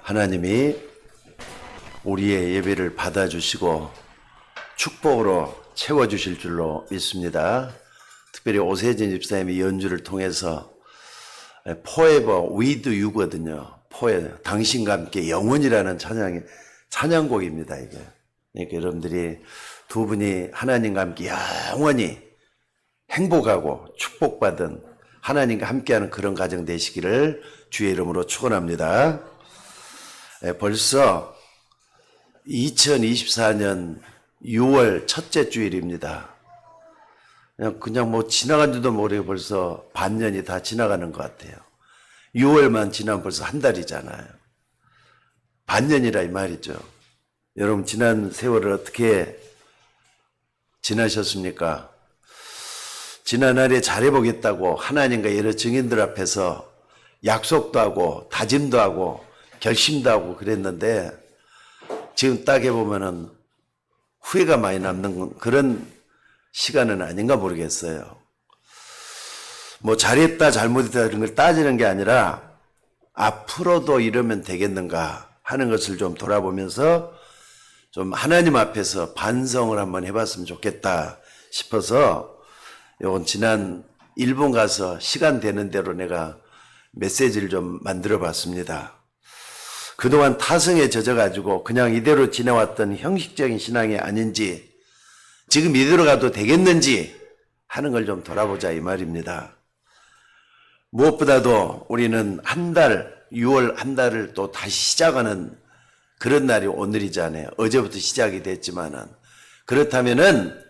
하나님이 우리의 예배를 받아주시고 축복으로 채워주실 줄로 믿습니다. 특별히 오세진 집사님이 연주를 통해서 Forever with you거든요. Forever, 당신과 함께 영원이라는 찬양곡입니다. 이게. 그러니까 여러분들이 두 분이 하나님과 함께 영원히 행복하고 축복받은 하나님과 함께하는 그런 가정 되시기를 주의 이름으로 축원합니다. 벌써 2024년 6월 첫째 주일입니다. 그냥 뭐 지나간 줄도 모르고 벌써 반년이 다 지나가는 것 같아요. 6월만 지나면 벌써 한 달이잖아요. 반년이라 이 말이죠. 여러분 지난 세월을 어떻게 지나셨습니까? 지난날에 잘해보겠다고 하나님과 여러 증인들 앞에서 약속도 하고 다짐도 하고 결심도 하고 그랬는데 지금 딱 해보면은 후회가 많이 남는 그런 시간은 아닌가 모르겠어요. 뭐 잘했다 잘못했다 이런 걸 따지는 게 아니라 앞으로도 이러면 되겠는가 하는 것을 좀 돌아보면서 좀 하나님 앞에서 반성을 한번 해봤으면 좋겠다 싶어서 요건 지난 일본 가서 시간 되는 대로 내가 메시지를 좀 만들어 봤습니다. 그동안 타성에 젖어가지고 그냥 이대로 지내왔던 형식적인 신앙이 아닌지 지금 이대로 가도 되겠는지 하는 걸 좀 돌아보자 이 말입니다. 무엇보다도 우리는 한 달, 6월 한 달을 또 다시 시작하는 그런 날이 오늘이잖아요. 어제부터 시작이 됐지만은 그렇다면은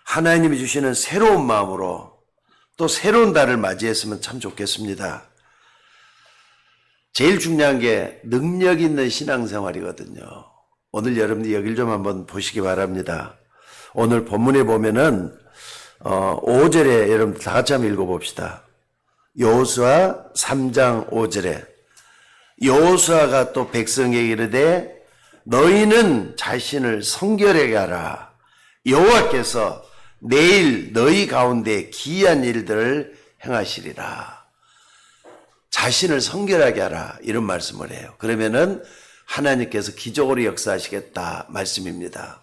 하나님이 주시는 새로운 마음으로 또 새로운 달을 맞이했으면 참 좋겠습니다. 제일 중요한 게 능력 있는 신앙생활이거든요. 오늘 여러분들 여길 좀 한번 보시기 바랍니다. 오늘 본문에 보면은 5절에 여러분들 다 같이 한번 읽어봅시다. 여호수아 3장 5절에 여호수아가 또 백성에게 이르되 너희는 자신을 성결하게 하라. 여호와께서 내일 너희 가운데 기이한 일들을 행하시리라. 자신을 성결하게 하라 이런 말씀을 해요. 그러면은 하나님께서 기적으로 역사하시겠다 말씀입니다.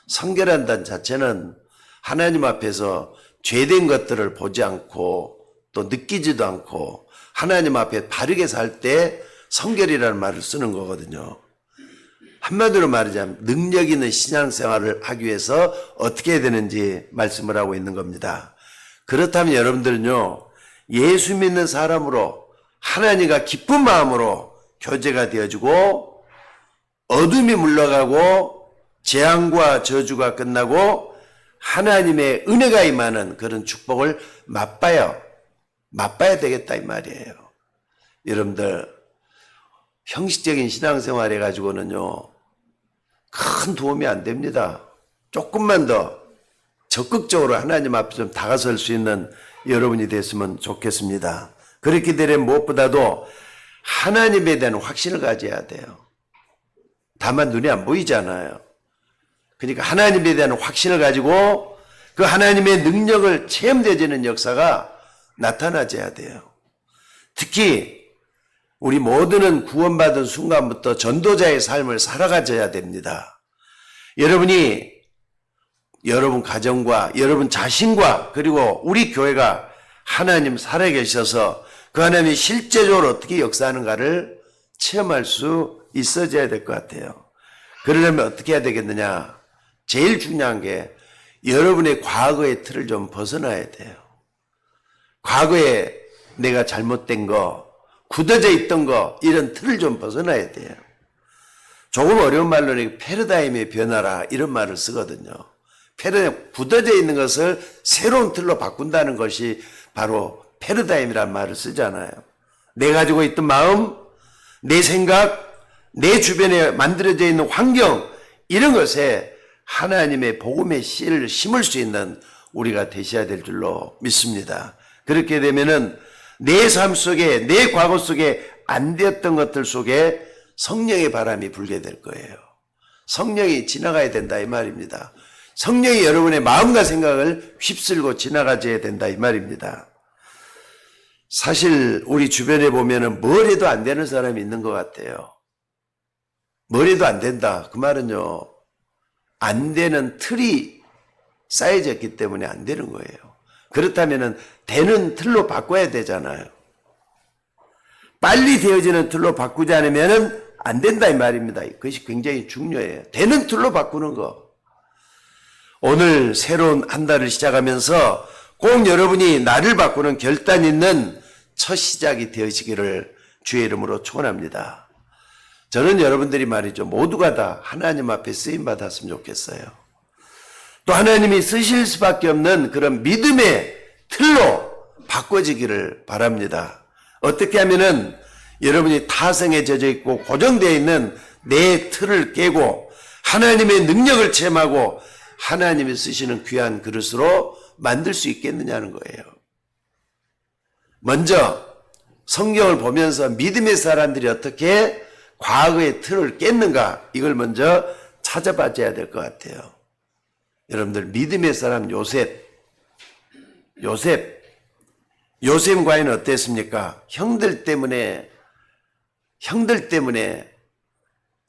성결한다는 자체는 하나님 앞에서 죄된 것들을 보지 않고 또 느끼지도 않고 하나님 앞에 바르게 살 때 성결이라는 말을 쓰는 거거든요. 한마디로 말하자면 능력 있는 신앙생활을 하기 위해서 어떻게 해야 되는지 말씀을 하고 있는 겁니다. 그렇다면 여러분들은요, 예수 믿는 사람으로 하나님과 기쁜 마음으로 교제가 되어지고 어둠이 물러가고 재앙과 저주가 끝나고 하나님의 은혜가 임하는 그런 축복을 맛봐야 되겠다 이 말이에요. 여러분들 형식적인 신앙생활 해가지고는요 큰 도움이 안 됩니다. 조금만 더 적극적으로 하나님 앞에 좀 다가설 수 있는 여러분이 됐으면 좋겠습니다. 그렇게 되려면 무엇보다도 하나님에 대한 확신을 가져야 돼요. 다만 눈에 안 보이잖아요. 그러니까 하나님에 대한 확신을 가지고 그 하나님의 능력을 체험되지는 역사가 나타나져야 돼요. 특히 우리 모두는 구원받은 순간부터 전도자의 삶을 살아가져야 됩니다. 여러분이 여러분 가정과 여러분 자신과 그리고 우리 교회가 하나님 살아계셔서 그 하나님이 실제적으로 어떻게 역사하는가를 체험할 수 있어져야 될 것 같아요. 그러려면 어떻게 해야 되겠느냐? 제일 중요한 게 여러분의 과거의 틀을 좀 벗어나야 돼요. 과거에 내가 잘못된 거, 굳어져 있던 거 이런 틀을 좀 벗어나야 돼요. 조금 어려운 말로는 패러다임의 변화라 이런 말을 쓰거든요. 패러다임, 굳어져 있는 것을 새로운 틀로 바꾼다는 것이 바로 패러다임이란 말을 쓰잖아요. 내 가지고 있던 마음, 내 생각, 내 주변에 만들어져 있는 환경 이런 것에 하나님의 복음의 씨를 심을 수 있는 우리가 되셔야 될 줄로 믿습니다. 그렇게 되면은 내 삶 속에 내 과거 속에 안 되었던 것들 속에 성령의 바람이 불게 될 거예요. 성령이 지나가야 된다 이 말입니다. 성령이 여러분의 마음과 생각을 휩쓸고 지나가줘야 된다 이 말입니다. 사실 우리 주변에 보면은 뭘 해도 안 되는 사람이 있는 것 같아요. 뭐래도 안 된다. 그 말은요, 안 되는 틀이 쌓여졌기 때문에 안 되는 거예요. 그렇다면은 되는 틀로 바꿔야 되잖아요. 빨리 되어지는 틀로 바꾸지 않으면은 안 된다 이 말입니다. 그것이 굉장히 중요해요. 되는 틀로 바꾸는 거. 오늘 새로운 한 달을 시작하면서 꼭 여러분이 나를 바꾸는 결단 있는 첫 시작이 되어지기를 주의 이름으로 축원합니다. 저는 여러분들이 말이죠. 모두가 다 하나님 앞에 쓰임 받았으면 좋겠어요. 또 하나님이 쓰실 수밖에 없는 그런 믿음의 틀로 바꿔지기를 바랍니다. 어떻게 하면은 여러분이 타성에 젖어 있고 고정되어 있는 내 틀을 깨고 하나님의 능력을 체험하고 하나님이 쓰시는 귀한 그릇으로 만들 수 있겠느냐는 거예요. 먼저 성경을 보면서 믿음의 사람들이 어떻게 과거의 틀을 깼는가 이걸 먼저 찾아봐줘야 될 것 같아요. 여러분들 믿음의 사람 요셉 과연 어땠습니까? 형들 때문에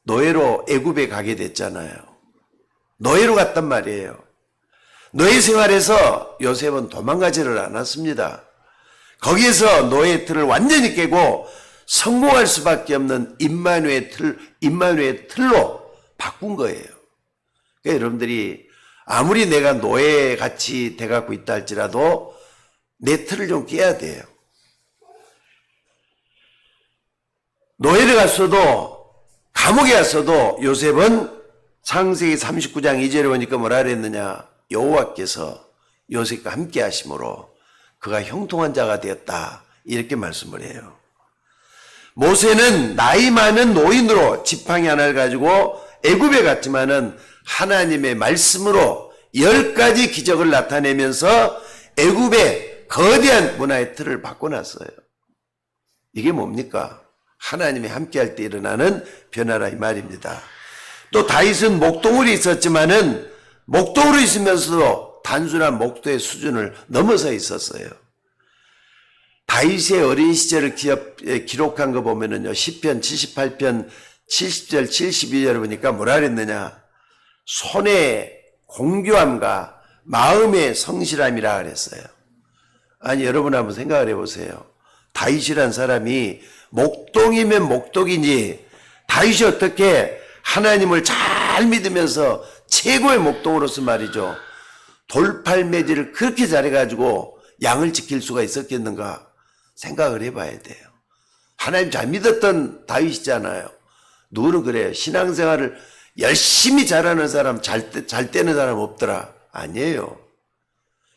노예로 애굽에 가게 됐잖아요. 노예로 갔단 말이에요. 노예 생활에서 요셉은 도망가지를 않았습니다. 거기에서 노예 틀을 완전히 깨고 성공할 수밖에 없는 임마누엘 틀로 바꾼 거예요. 그러니까 여러분들이 아무리 내가 노예같이 돼갖고 있다 할지라도 내 틀을 좀 깨야 돼요. 노예를 갔어도 감옥에 갔어도 요셉은 창세기 39장 2절에 보니까 뭐라 그랬느냐. 여호와께서 요셉과 함께 하심으로 그가 형통한 자가 되었다. 이렇게 말씀을 해요. 모세는 나이 많은 노인으로 지팡이 하나를 가지고 애굽에 갔지만은 하나님의 말씀으로 10가지 기적을 나타내면서 애굽의 거대한 문화의 틀을 바꿔놨어요. 이게 뭡니까? 하나님이 함께할 때 일어나는 변화라 이 말입니다. 또 다윗은 목동울이 있었지만은 목동으로 있으면서도 단순한 목도의 수준을 넘어서 있었어요. 다윗의 어린 시절을 기록한 거 보면은요, 시편 78편 70절 72절을 보니까 뭐라 그랬느냐? 손의 공교함과 마음의 성실함이라 그랬어요. 아니, 여러분 한번 생각을 해보세요. 다윗이란 사람이 목동이면 목동이지, 다윗이 어떻게 하나님을 잘 믿으면서 최고의 목동으로서 말이죠. 돌팔매질을 그렇게 잘해가지고 양을 지킬 수가 있었겠는가 생각을 해봐야 돼요. 하나님 잘 믿었던 다윗이잖아요. 누구는 그래요. 신앙생활을 열심히 잘하는 사람, 잘 되는 사람 없더라. 아니에요.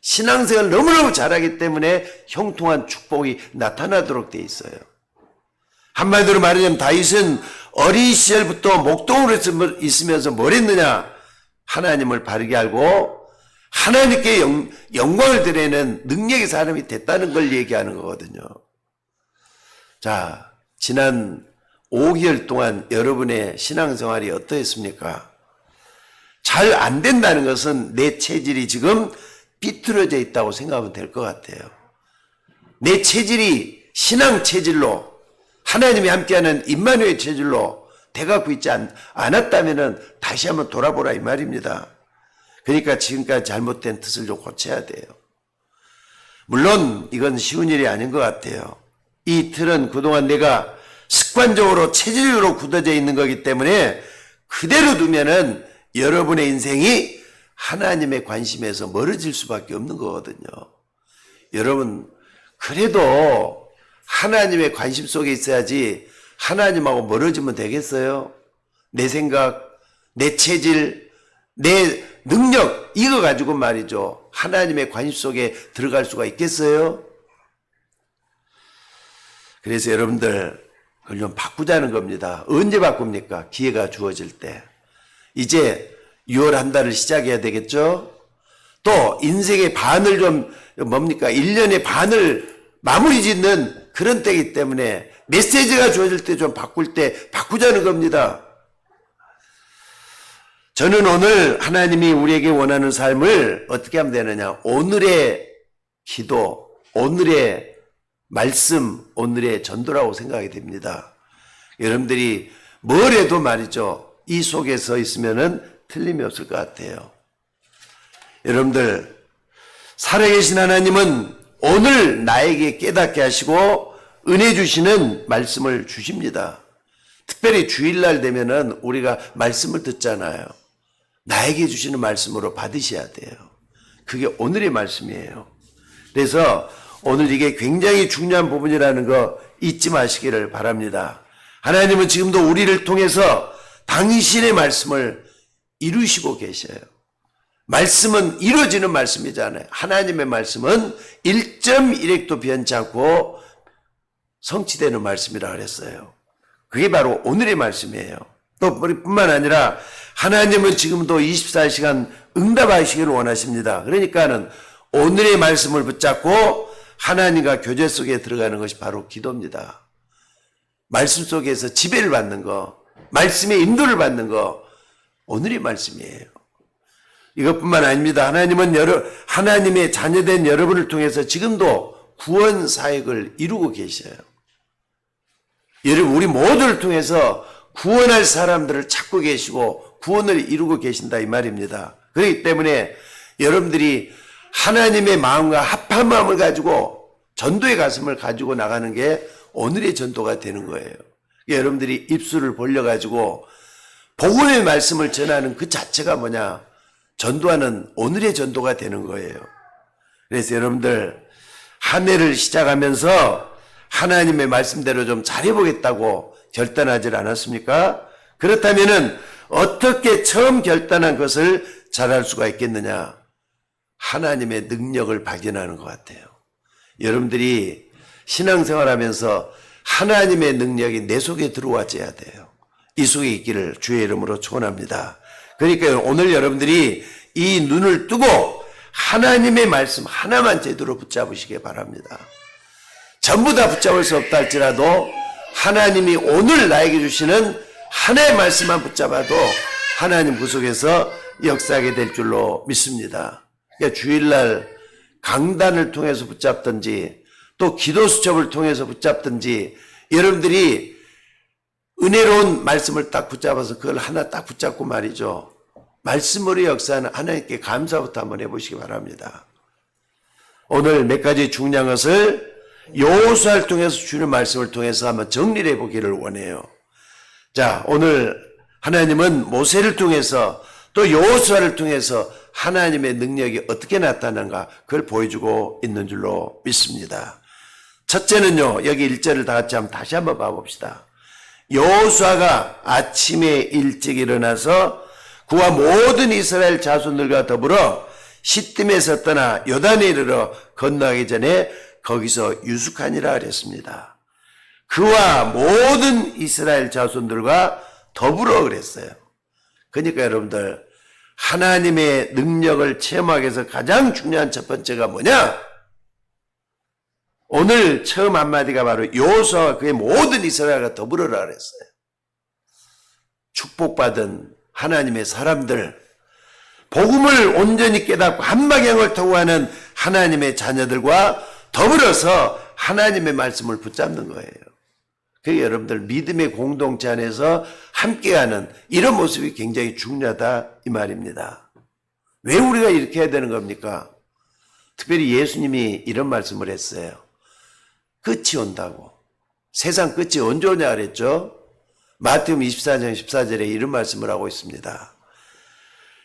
신앙생활을 너무너무 잘하기 때문에 형통한 축복이 나타나도록 돼 있어요. 한마디로 말하자면 다윗은 어린 시절부터 목동으로 있으면서 뭘 했느냐? 하나님을 바르게 알고 하나님께 영광을 드리는 능력의 사람이 됐다는 걸 얘기하는 거거든요. 자, 지난 5개월 동안 여러분의 신앙생활이 어떠했습니까? 잘 안 된다는 것은 내 체질이 지금 삐뚤어져 있다고 생각하면 될 것 같아요. 내 체질이 신앙 체질로 하나님이 함께하는 임마누엘 체질로 돼갖고 있지 않았다면 다시 한번 돌아보라 이 말입니다. 그러니까 지금까지 잘못된 뜻을 좀 고쳐야 돼요. 물론 이건 쉬운 일이 아닌 것 같아요. 이 틀은 그동안 내가 습관적으로 체질로 굳어져 있는 거기 때문에 그대로 두면은 여러분의 인생이 하나님의 관심에서 멀어질 수밖에 없는 거거든요. 여러분, 그래도 하나님의 관심 속에 있어야지 하나님하고 멀어지면 되겠어요? 내 생각, 내 체질, 내 능력, 이거 가지고 말이죠. 하나님의 관심 속에 들어갈 수가 있겠어요? 그래서 여러분들, 그걸 좀 바꾸자는 겁니다. 언제 바꿉니까? 기회가 주어질 때. 이제 6월 한 달을 시작해야 되겠죠? 또 인생의 반을 좀 뭡니까? 1년의 반을 마무리 짓는 그런 때이기 때문에 메시지가 주어질 때 좀 바꿀 때 바꾸자는 겁니다. 저는 오늘 하나님이 우리에게 원하는 삶을 어떻게 하면 되느냐? 오늘의 기도, 오늘의 말씀, 오늘의 전도라고 생각이 됩니다. 여러분들이 뭘 해도 말이죠. 이 속에 서 있으면은 틀림이 없을 것 같아요. 여러분들, 살아계신 하나님은 오늘 나에게 깨닫게 하시고 은혜 주시는 말씀을 주십니다. 특별히 주일날 되면은 우리가 말씀을 듣잖아요. 나에게 주시는 말씀으로 받으셔야 돼요. 그게 오늘의 말씀이에요. 그래서 오늘 이게 굉장히 중요한 부분이라는 거 잊지 마시기를 바랍니다. 하나님은 지금도 우리를 통해서 당신의 말씀을 이루시고 계셔요. 말씀은 이루어지는 말씀이잖아요. 하나님의 말씀은 1.1획도 변치 않고 성취되는 말씀이라 그랬어요. 그게 바로 오늘의 말씀이에요. 또 뿐만 아니라 하나님은 지금도 24시간 응답하시기를 원하십니다. 그러니까는 오늘의 말씀을 붙잡고 하나님과 교제 속에 들어가는 것이 바로 기도입니다. 말씀 속에서 지배를 받는 거, 말씀의 인도를 받는 거, 오늘의 말씀이에요. 이것뿐만 아닙니다. 하나님은 하나님의 자녀된 여러분을 통해서 지금도 구원 사역을 이루고 계셔요. 여러분, 우리 모두를 통해서 구원할 사람들을 찾고 계시고 구원을 이루고 계신다 이 말입니다. 그렇기 때문에 여러분들이 하나님의 마음과 합한 마음을 가지고 전도의 가슴을 가지고 나가는 게 오늘의 전도가 되는 거예요. 여러분들이 입술을 벌려가지고 복음의 말씀을 전하는 그 자체가 뭐냐? 전도하는 오늘의 전도가 되는 거예요. 그래서 여러분들 한 해를 시작하면서 하나님의 말씀대로 좀 잘해보겠다고 결단하지 않았습니까? 그렇다면은 어떻게 처음 결단한 것을 잘할 수가 있겠느냐? 하나님의 능력을 발견하는 것 같아요. 여러분들이 신앙생활하면서 하나님의 능력이 내 속에 들어와줘야 돼요. 이 속에 있기를 주의 이름으로 축원합니다. 그러니까 오늘 여러분들이 이 눈을 뜨고 하나님의 말씀 하나만 제대로 붙잡으시기 바랍니다. 전부 다 붙잡을 수 없다 할지라도 하나님이 오늘 나에게 주시는 하나의 말씀만 붙잡아도 하나님 그 속에서 역사하게 될 줄로 믿습니다. 그러니까 주일날 강단을 통해서 붙잡든지 또 기도 수첩을 통해서 붙잡든지 여러분들이 은혜로운 말씀을 딱 붙잡아서 그걸 하나 딱 붙잡고 말이죠. 말씀으로 역사하는 하나님께 감사부터 한번 해보시기 바랍니다. 오늘 몇 가지 중요한 것을 여호수아를 통해서 주는 말씀을 통해서 한번 정리를 해보기를 원해요. 자, 오늘 하나님은 모세를 통해서 또 여호수아를 통해서 하나님의 능력이 어떻게 나타나는가 그걸 보여주고 있는 줄로 믿습니다. 첫째는요, 여기 1절을 다 같이 다시 한번 봐봅시다. 여호수아가 아침에 일찍 일어나서 그와 모든 이스라엘 자손들과 더불어 시딤에서 떠나 요단에 이르러 건너가기 전에 거기서 유숙하니라 그랬습니다. 그와 모든 이스라엘 자손들과 더불어 그랬어요. 그러니까 여러분들 하나님의 능력을 체험하기 위해서 가장 중요한 첫 번째가 뭐냐? 오늘 처음 한마디가 바로 여호수아와 그의 모든 이스라엘과 더불어라 그랬어요. 축복받은 하나님의 사람들, 복음을 온전히 깨닫고 한 방향을 통하는 하나님의 자녀들과 더불어서 하나님의 말씀을 붙잡는 거예요. 그게 여러분들 믿음의 공동체 안에서 함께하는 이런 모습이 굉장히 중요하다 이 말입니다. 왜 우리가 이렇게 해야 되는 겁니까? 특별히 예수님이 이런 말씀을 했어요. 끝이 온다고. 세상 끝이 언제 오냐 그랬죠? 마태복음 24장 14절에 이런 말씀을 하고 있습니다.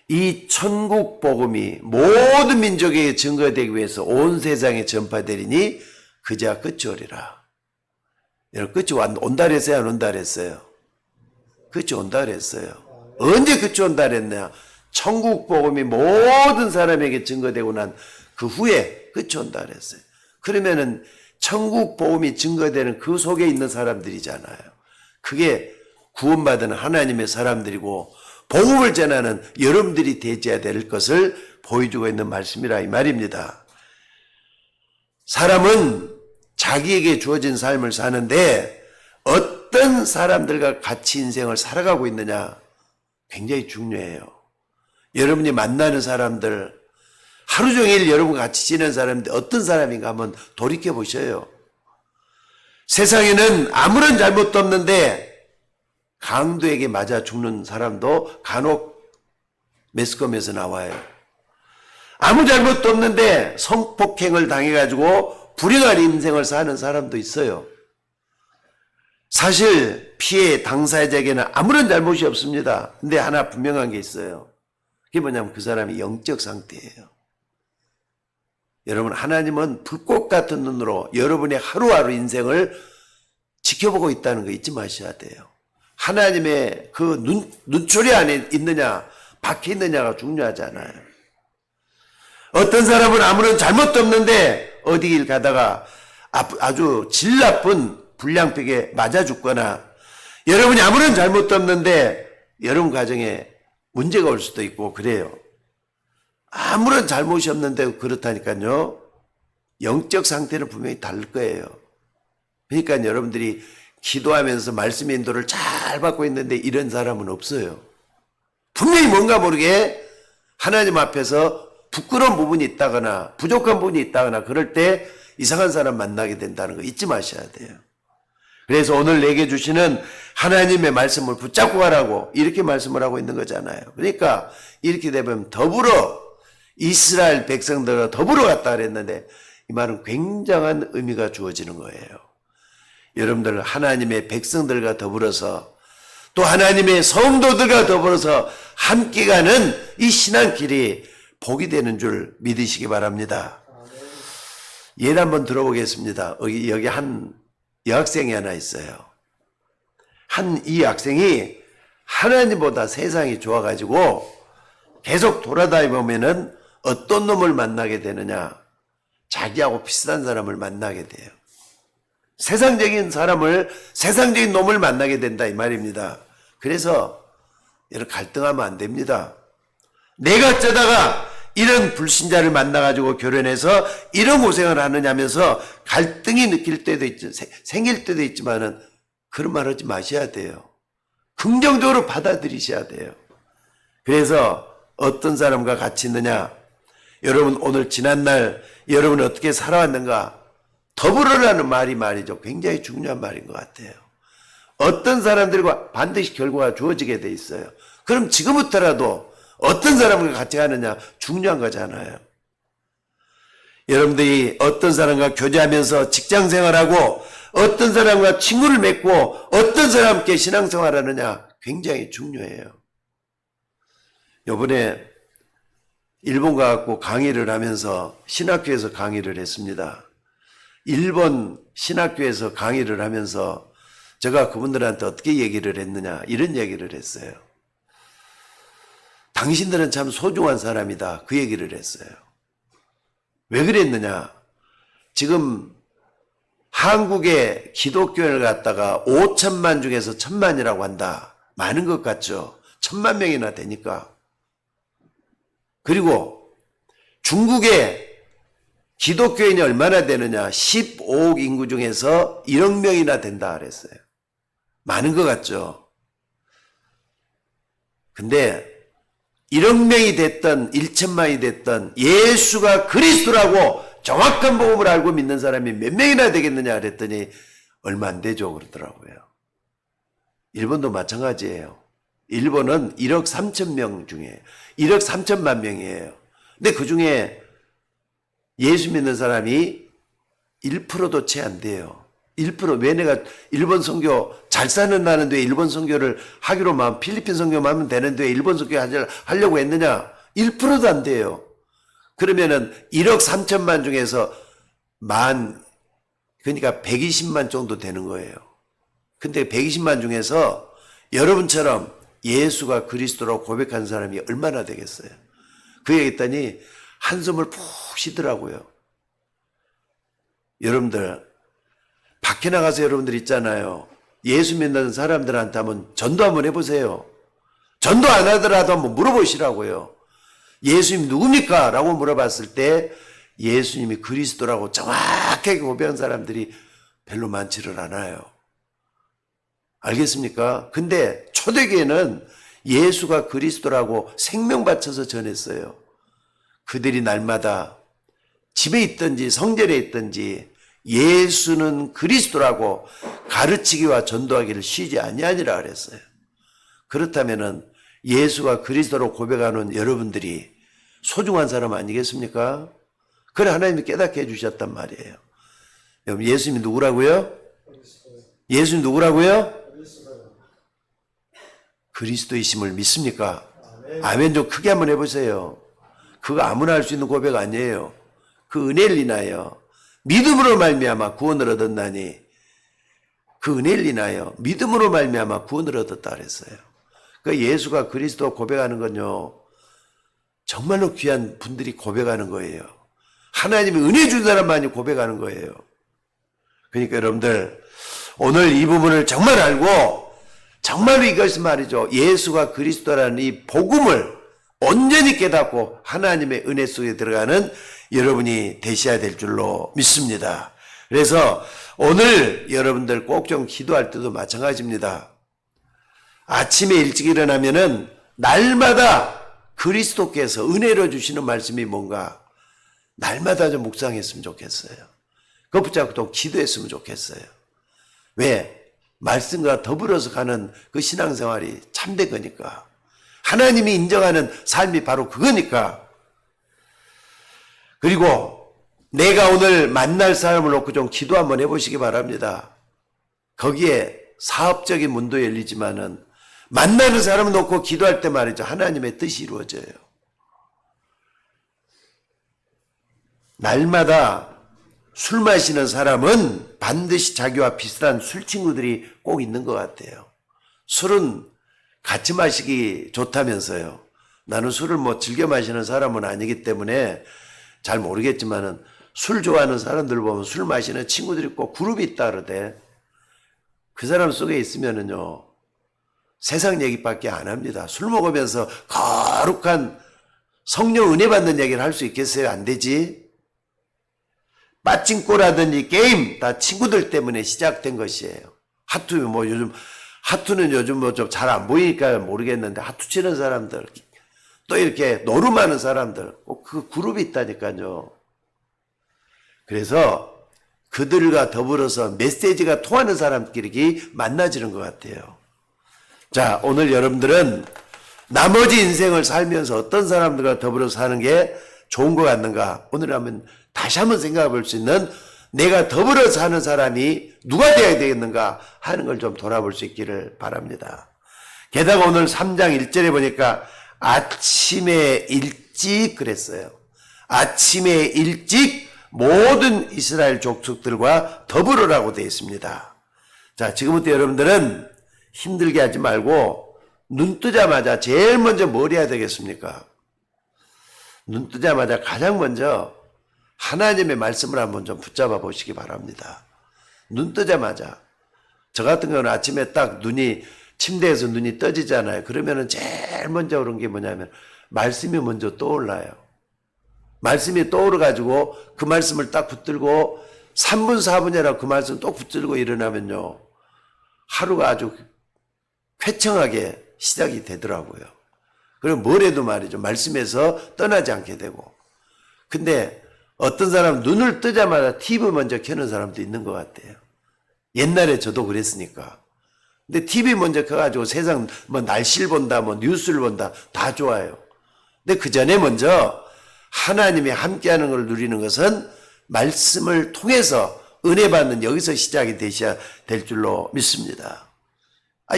이 천국 복음이 모든 민족에게 증거되기 위해서 온 세상에 전파되리니 그제야 끝이 오리라. 여러분 끝이 온다 그랬어요? 안 온다 그랬어요? 끝이 온다 그랬어요. 언제 끝이 온다 그랬냐? 천국 복음이 모든 사람에게 증거되고 난 그 후에 끝이 온다 그랬어요. 그러면은 천국 복음이 증거되는 그 속에 있는 사람들이잖아요. 그게 구원받은 하나님의 사람들이고 복음을 전하는 여러분들이 되어야 될 것을 보여주고 있는 말씀이라 이 말입니다. 사람은 자기에게 주어진 삶을 사는데 어떤 사람들과 같이 인생을 살아가고 있느냐 굉장히 중요해요. 여러분이 만나는 사람들, 하루 종일 여러분과 같이 지내는 사람인데 어떤 사람인가 한번 돌이켜 보셔요. 세상에는 아무런 잘못도 없는데 강도에게 맞아 죽는 사람도 간혹 매스컴에서 나와요. 아무 잘못도 없는데 성폭행을 당해가지고 불행한 인생을 사는 사람도 있어요. 사실 피해 당사자에게는 아무런 잘못이 없습니다. 근데 하나 분명한 게 있어요. 그게 뭐냐면 그 사람이 영적 상태예요. 여러분, 하나님은 불꽃 같은 눈으로 여러분의 하루하루 인생을 지켜보고 있다는 거 잊지 마셔야 돼요. 하나님의 그 눈초리 안에 있느냐 밖에 있느냐가 중요하지 않아요. 어떤 사람은 아무런 잘못도 없는데 어디 길 가다가 아주 질 나쁜 불량백에 맞아 죽거나, 여러분이 아무런 잘못도 없는데 여러분 가정에 문제가 올 수도 있고 그래요. 아무런 잘못이 없는데 그렇다니까요. 영적 상태는 분명히 다를 거예요. 그러니까 여러분들이 기도하면서 말씀의 인도를 잘 받고 있는데 이런 사람은 없어요. 분명히 뭔가 모르게 하나님 앞에서 부끄러운 부분이 있다거나 부족한 부분이 있다거나 그럴 때 이상한 사람 만나게 된다는 거 잊지 마셔야 돼요. 그래서 오늘 내게 주시는 하나님의 말씀을 붙잡고 가라고 이렇게 말씀을 하고 있는 거잖아요. 그러니까 이렇게 되면 더불어 이스라엘 백성들과 더불어 갔다 그랬는데 이 말은 굉장한 의미가 주어지는 거예요. 여러분들 하나님의 백성들과 더불어서 또 하나님의 성도들과 더불어서 함께 가는 이 신앙길이 복이 되는 줄 믿으시기 바랍니다. 예를 한번 들어보겠습니다. 여기 한 여학생이 하나 있어요. 이 학생이 하나님보다 세상이 좋아가지고 계속 돌아다니면은 어떤 놈을 만나게 되느냐? 자기하고 비슷한 사람을 만나게 돼요. 세상적인 놈을 만나게 된다 이 말입니다. 그래서 여러분 갈등하면 안 됩니다. 내가 어쩌다가 이런 불신자를 만나가지고 결혼해서 이런 고생을 하느냐면서 갈등이 느낄 때도 있죠. 생길 때도 있지만은 그런 말 하지 마셔야 돼요. 긍정적으로 받아들이셔야 돼요. 그래서 어떤 사람과 같이 있느냐? 여러분 오늘 지난날 여러분 어떻게 살아왔는가? 더불어라는 말이죠. 굉장히 중요한 말인 것 같아요. 어떤 사람들과 반드시 결과가 주어지게 돼 있어요. 그럼 지금부터라도 어떤 사람과 같이 가느냐 중요한 거잖아요. 여러분들이 어떤 사람과 교제하면서 직장생활하고 어떤 사람과 친구를 맺고 어떤 사람과 함께 신앙생활하느냐 굉장히 중요해요. 이번에 일본 가갖고 강의를 하면서 신학교에서 강의를 했습니다. 일본 신학교에서 강의를 하면서 제가 그분들한테 어떻게 얘기를 했느냐 이런 얘기를 했어요. 당신들은 참 소중한 사람이다 그 얘기를 했어요. 왜 그랬느냐? 지금 한국의 기독교를 갖다가 5천만 중에서 1,000만이라고 한다. 많은 것 같죠? 1,000만 명이나 되니까. 그리고 중국의 기독교인이 얼마나 되느냐? 15억 인구 중에서 1억 명이나 된다 그랬어요. 많은 것 같죠? 근데 1억 명이 됐던 1천만이 됐던 예수가 그리스도라고 정확한 복음을 알고 믿는 사람이 몇 명이나 되겠느냐 그랬더니 얼마 안 되죠 그러더라고요. 일본도 마찬가지예요. 일본은 1억 3천 명 중에 1억 3천만 명이에요. 근데 그 중에 예수 믿는 사람이 1%도 채 안 돼요. 1%. 왜 내가 일본 선교 잘 사는 나는데 일본 선교를 하기로 마음 필리핀 선교만 하면 되는데 일본 선교 하려고 했느냐? 1%도 안 돼요. 그러면은 1억 3천만 중에서 그러니까 120만 정도 되는 거예요. 근데 120만 중에서 여러분처럼 예수가 그리스도라고 고백한 사람이 얼마나 되겠어요? 그 얘기했더니 한숨을 푹 쉬더라고요. 여러분들 밖에 나가서 여러분들 있잖아요. 예수 믿는 사람들한테 한번 전도 한번 해보세요. 전도 안 하더라도 한번 물어보시라고요. 예수님 누굽니까? 라고 물어봤을 때 예수님이 그리스도라고 정확하게 고백한 사람들이 별로 많지를 않아요. 알겠습니까? 근데 초대교회는 예수가 그리스도라고 생명 바쳐서 전했어요. 그들이 날마다 집에 있든지 성전에 있든지 예수는 그리스도라고 가르치기와 전도하기를 쉬지 아니하니라 그랬어요. 그렇다면은 예수가 그리스도로 고백하는 여러분들이 소중한 사람 아니겠습니까? 그래 하나님이 깨닫게 해주셨단 말이에요. 여러분 예수님이 누구라고요? 예수님 누구라고요? 그리스도이심을 믿습니까? 아멘 좀 크게 한번 해보세요. 그거 아무나 할 수 있는 고백 아니에요. 그 은혜를 인하여 믿음으로 말미암아 구원을 얻었나니 그 은혜를 인하여 믿음으로 말미암아 구원을 얻었다 그랬어요. 그 예수가 그리스도 고백하는 건요 정말로 귀한 분들이 고백하는 거예요. 하나님이 은혜 준 사람만이 고백하는 거예요. 그러니까 여러분들 오늘 이 부분을 정말 알고 정말로 이것이 말이죠. 예수가 그리스도라는 이 복음을 온전히 깨닫고 하나님의 은혜 속에 들어가는 여러분이 되셔야 될 줄로 믿습니다. 그래서 오늘 여러분들 꼭 좀 기도할 때도 마찬가지입니다. 아침에 일찍 일어나면은 날마다 그리스도께서 은혜로 주시는 말씀이 뭔가 날마다 좀 묵상했으면 좋겠어요. 그거 붙잡고 또 기도했으면 좋겠어요. 왜? 말씀과 더불어서 가는 그 신앙생활이 참된 거니까. 하나님이 인정하는 삶이 바로 그거니까. 그리고 내가 오늘 만날 사람을 놓고 좀 기도 한번 해보시기 바랍니다. 거기에 사업적인 문도 열리지만은 만나는 사람을 놓고 기도할 때 말이죠. 하나님의 뜻이 이루어져요. 날마다 술 마시는 사람은 반드시 자기와 비슷한 술 친구들이 꼭 있는 것 같아요. 술은 같이 마시기 좋다면서요. 나는 술을 뭐 즐겨 마시는 사람은 아니기 때문에 잘 모르겠지만은 술 좋아하는 사람들 보면 술 마시는 친구들이 꼭 그룹이 있다 그러대. 그 사람 속에 있으면은요, 세상 얘기밖에 안 합니다. 술 먹으면서 거룩한 성령 은혜 받는 얘기를 할 수 있겠어요? 안 되지? 빠찡꼬라든지 게임 다 친구들 때문에 시작된 것이에요. 하투는 요즘 뭐 좀 잘 안 보이니까 모르겠는데 하투 치는 사람들 또 이렇게 노름하는 사람들 그 그룹이 있다니까요. 그래서 그들과 더불어서 메시지가 통하는 사람끼리 만나지는 것 같아요. 자, 오늘 여러분들은 나머지 인생을 살면서 어떤 사람들과 더불어 사는 게 좋은 것 같는가? 오늘 다시 한번 생각해 볼 수 있는 내가 더불어 사는 사람이 누가 되어야 되겠는가 하는 걸 좀 돌아볼 수 있기를 바랍니다. 게다가 오늘 3장 1절에 보니까 아침에 일찍 그랬어요. 아침에 일찍 모든 이스라엘 족속들과 더불어라고 되어 있습니다. 자, 지금부터 여러분들은 힘들게 하지 말고 눈 뜨자마자 제일 먼저 뭘 해야 되겠습니까? 눈 뜨자마자 가장 먼저 하나님의 말씀을 한번 좀 붙잡아 보시기 바랍니다. 눈 뜨자마자. 저 같은 경우는 아침에 딱 침대에서 눈이 떠지잖아요. 그러면은 제일 먼저 오는 게 뭐냐면 말씀이 먼저 떠올라요. 말씀이 떠오르가지고 그 말씀을 딱 붙들고 3분, 4분이라 그 말씀 또 붙들고 일어나면요. 하루가 아주 쾌청하게 시작이 되더라고요. 그리고 뭘 해도 말이죠. 말씀에서 떠나지 않게 되고. 근데 어떤 사람은 눈을 뜨자마자 TV 먼저 켜는 사람도 있는 것 같아요. 옛날에 저도 그랬으니까. 근데 TV 먼저 켜가지고 세상 뭐 날씨를 본다, 뭐 뉴스를 본다, 다 좋아요. 근데 그 전에 먼저 하나님이 함께하는 걸 누리는 것은 말씀을 통해서 은혜 받는 여기서 시작이 되셔야 될 줄로 믿습니다.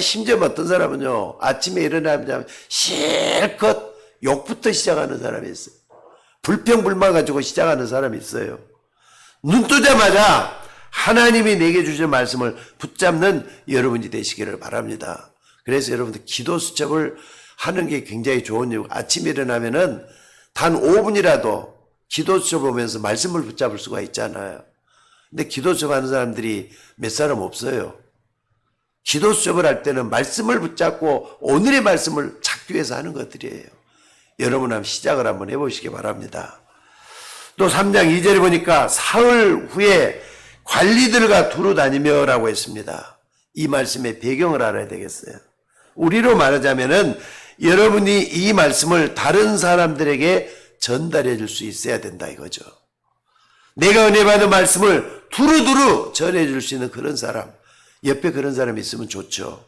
심지어 어떤 사람은요, 아침에 일어나면 실컷 욕부터 시작하는 사람이 있어요. 불평불만 가지고 시작하는 사람이 있어요. 눈 뜨자마자 하나님이 내게 주신 말씀을 붙잡는 여러분이 되시기를 바랍니다. 그래서 여러분들 기도 수첩을 하는 게 굉장히 좋은 이유. 아침에 일어나면은 단 5분이라도 기도 수첩 보면서 말씀을 붙잡을 수가 있잖아요. 근데 기도 수첩 하는 사람들이 몇 사람 없어요. 기도 수첩을 할 때는 말씀을 붙잡고 오늘의 말씀을 찾기 위해서 하는 것들이에요. 여러분 한번 시작을 한번 해보시기 바랍니다. 또 3장 2절에 보니까 사흘 후에 관리들과 두루 다니며 라고 했습니다. 이 말씀의 배경을 알아야 되겠어요. 우리로 말하자면은 여러분이 이 말씀을 다른 사람들에게 전달해 줄 수 있어야 된다 이거죠. 내가 은혜 받은 말씀을 두루두루 전해 줄 수 있는 그런 사람, 옆에 그런 사람이 있으면 좋죠.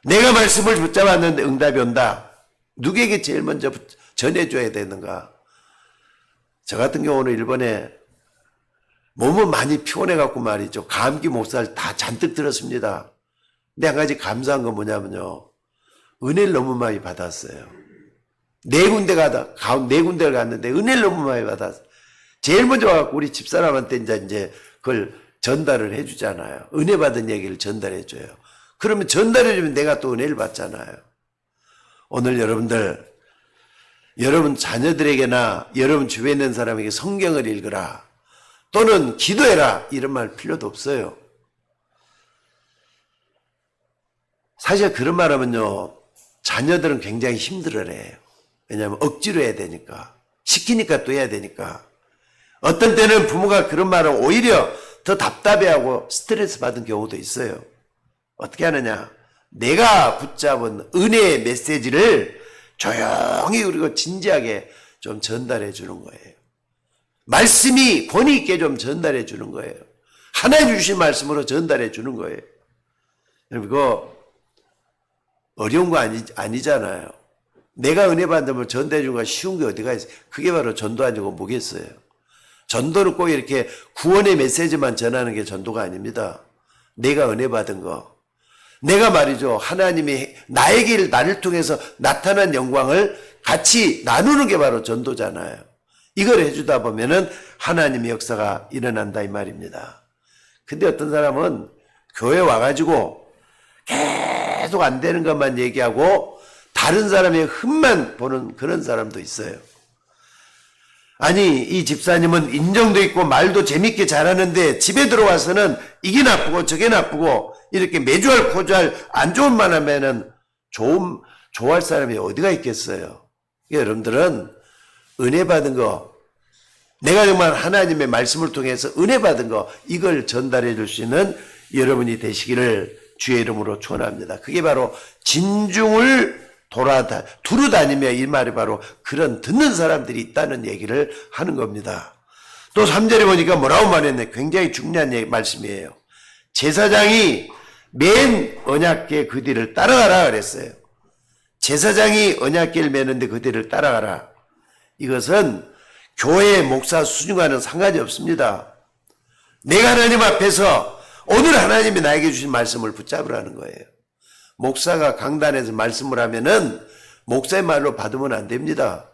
내가 말씀을 붙잡았는데 응답이 온다. 누구에게 제일 먼저 전해줘야 되는가? 저 같은 경우는 일본에 몸은 많이 피곤해갖고 말이죠. 감기 목살 다 잔뜩 들었습니다. 근데 한 가지 감사한 건 뭐냐면요. 은혜를 너무 많이 받았어요. 네 군데를 갔는데 은혜를 너무 많이 받았어요. 제일 먼저 와갖고 우리 집사람한테 이제 그걸 전달을 해주잖아요. 은혜 받은 얘기를 전달해줘요. 그러면 전달해주면 내가 또 은혜를 받잖아요. 오늘 여러분 자녀들에게나 여러분 주변에 있는 사람에게 성경을 읽으라. 또는 기도해라. 이런 말 필요도 없어요. 사실 그런 말 하면요. 자녀들은 굉장히 힘들어해요. 왜냐하면 억지로 해야 되니까. 시키니까 또 해야 되니까. 어떤 때는 부모가 그런 말을 오히려 더 답답해하고 스트레스 받은 경우도 있어요. 어떻게 하느냐. 내가 붙잡은 은혜의 메시지를 조용히 그리고 진지하게 좀 전달해 주는 거예요. 말씀이 권위 있게 좀 전달해 주는 거예요. 하나님 주신 말씀으로 전달해 주는 거예요. 여러분 그거 어려운 거 아니잖아요. 내가 은혜 받으면 전달해 주는 거 쉬운 게 어디가 있어요. 그게 바로 전도 아니고 뭐겠어요. 전도는 꼭 이렇게 구원의 메시지만 전하는 게 전도가 아닙니다. 내가 은혜 받은 거. 내가 말이죠. 하나님이 나를 통해서 나타난 영광을 같이 나누는 게 바로 전도잖아요. 이걸 해주다 보면은 하나님의 역사가 일어난다 이 말입니다. 근데 어떤 사람은 교회 와가지고 계속 안 되는 것만 얘기하고 다른 사람의 흠만 보는 그런 사람도 있어요. 아니 이 집사님은 인정도 있고 말도 재밌게 잘하는데 집에 들어와서는 이게 나쁘고 저게 나쁘고 이렇게 매주할 포주할 안 좋은 말 하면은 좋아할 사람이 어디가 있겠어요. 여러분들은 은혜 받은 거, 내가 정말 하나님의 말씀을 통해서 은혜 받은 거, 이걸 전달해 줄 수 있는 여러분이 되시기를 주의 이름으로 축원합니다. 그게 바로 진중을 두루 다니며 이 말이 바로 그런 듣는 사람들이 있다는 얘기를 하는 겁니다. 또 3절에 보니까 뭐라고 말했네. 굉장히 중요한 말씀이에요. 제사장이 맨 언약궤 그 뒤를 따라가라 그랬어요. 제사장이 언약궤를 매는데 그 뒤를 따라가라. 이것은 교회 목사 수준과는 상관이 없습니다. 내가 하나님 앞에서 오늘 하나님이 나에게 주신 말씀을 붙잡으라는 거예요. 목사가 강단에서 말씀을 하면은 목사의 말로 받으면 안 됩니다.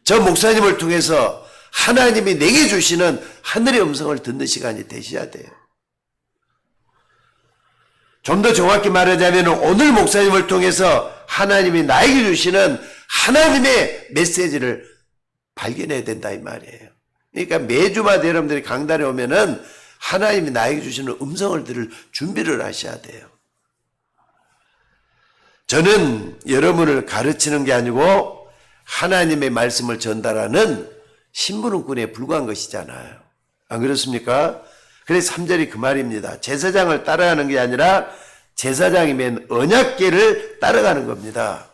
저 목사님을 통해서 하나님이 내게 주시는 하늘의 음성을 듣는 시간이 되셔야 돼요. 좀 더 정확히 말하자면 오늘 목사님을 통해서 하나님이 나에게 주시는 하나님의 메시지를 발견해야 된다 이 말이에요. 그러니까 매주마다 여러분들이 강단에 오면은 하나님이 나에게 주시는 음성을 들을 준비를 하셔야 돼요. 저는 여러분을 가르치는 게 아니고 하나님의 말씀을 전달하는 신부름꾼에 불과한 것이잖아요. 안 그렇습니까? 그래서 3절이 그 말입니다. 제사장을 따라가는 게 아니라 제사장이 맨 언약궤를 따라가는 겁니다.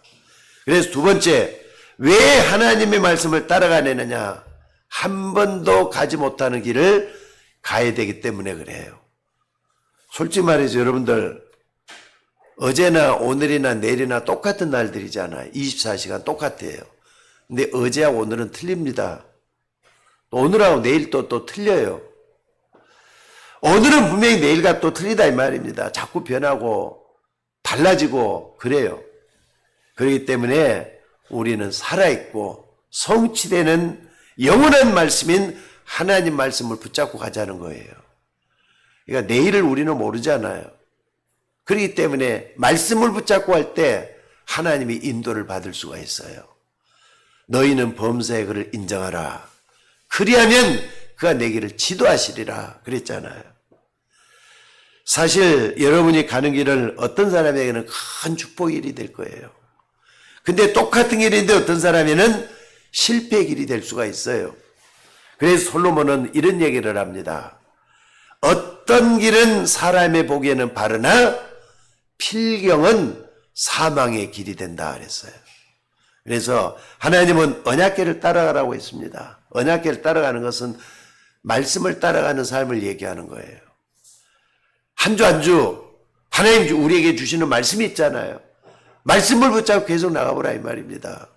그래서 두 번째, 왜 하나님의 말씀을 따라가느냐? 한 번도 가지 못하는 길을 가야 되기 때문에 그래요. 솔직히 말해서 여러분들 어제나 오늘이나 내일이나 똑같은 날들이잖아요. 24시간 똑같아요. 근데 어제하고 오늘은 틀립니다. 오늘하고 내일 또 틀려요. 오늘은 분명히 내일과 또 틀리다 이 말입니다. 자꾸 변하고 달라지고 그래요. 그렇기 때문에 우리는 살아있고 성취되는 영원한 말씀인 하나님 말씀을 붙잡고 가자는 거예요. 그러니까 내일을 우리는 모르잖아요. 그렇기 때문에 말씀을 붙잡고 할 때 하나님이 인도를 받을 수가 있어요. 너희는 범사의 그를 인정하라. 그리하면 그가 내 길을 지도하시리라 그랬잖아요. 사실 여러분이 가는 길은 어떤 사람에게는 큰 축복의 길이 될 거예요. 근데 똑같은 길인데 어떤 사람에게는 실패의 길이 될 수가 있어요. 그래서 솔로몬은 이런 얘기를 합니다. 어떤 길은 사람의 보기에는 바르나 필경은 사망의 길이 된다 그랬어요. 그래서 하나님은 언약궤를 따라가라고 했습니다. 언약궤를 따라가는 것은 말씀을 따라가는 삶을 얘기하는 거예요. 한 주 한 주 하나님 우리에게 주시는 말씀이 있잖아요. 말씀을 붙잡고 계속 나가보라 이 말입니다.